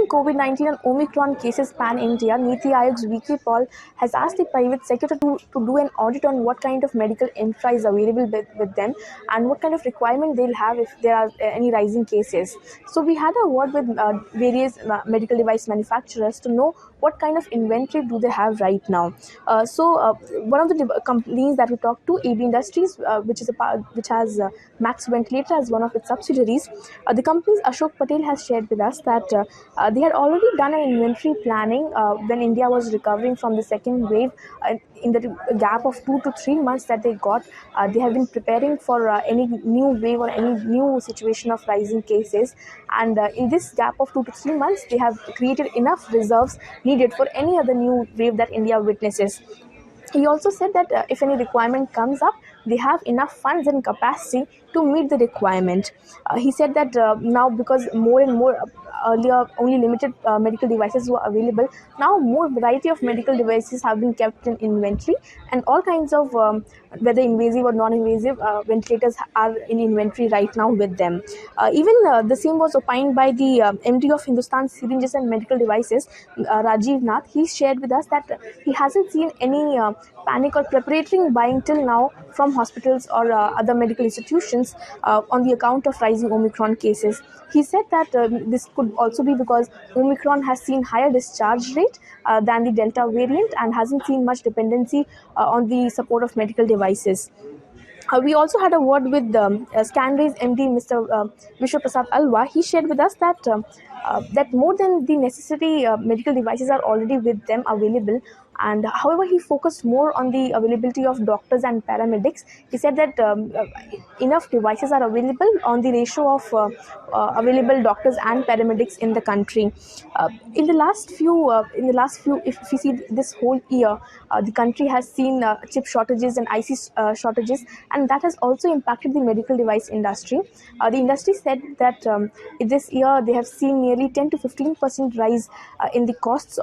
COVID-19 and Omicron cases pan-India, Niti Aayog's VK Paul has asked the private sector to do an audit on what kind of medical infra is available with them and what kind of requirement they'll have if there are any rising cases. So we had a word with various medical device manufacturers to know what kind of inventory do they have right now. One of the companies that we talked to, AB Industries, which has Max Ventilator as one of its subsidiaries, the company's Ashok Patel has shared with us that they had already done an inventory planning when India was recovering from the second wave. In the gap of 2 to 3 months that they got, they have been preparing for any new wave or any new situation of rising cases. And in this gap of 2 to 3 months, they have created enough reserves needed for any other new wave that India witnesses. He also said that if any requirement comes up, they have enough funds and capacity to meet the requirement. He said that now, because more and more earlier only limited medical devices were available, now more variety of medical devices have been kept in inventory, and all kinds of whether invasive or non-invasive ventilators are in inventory right now with them. Even the same was opined by the MD of Hindustan Syringes and Medical Devices, Rajiv Nath. He shared with us that he hasn't seen any panic or preparatory buying till now from hospitals or other medical institutions on the account of rising Omicron cases. He said that this could also be because Omicron has seen higher discharge rate than the Delta variant and hasn't seen much dependency on the support of medical devices. We also had a word with Scanray's MD, Mr. Vishwa Prasad Alwa. He shared with us that more than the necessary medical devices are already with them available. And however, he focused more on the availability of doctors and paramedics. He said that enough devices are available on the ratio of available doctors and paramedics in the country. In the last few, if we see this whole year, the country has seen chip shortages and IC shortages, and that has also impacted the medical device industry. The industry said that in this year they have seen nearly 10 to 15% rise in the costs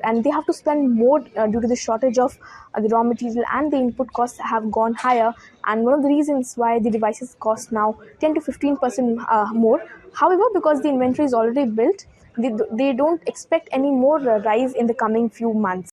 and they have to spend more due to the shortage of the raw material, and the input costs have gone higher. And one of the reasons why the devices cost now 10 to 15% more. However, because the inventory is already built, they don't expect any more rise in the coming few months.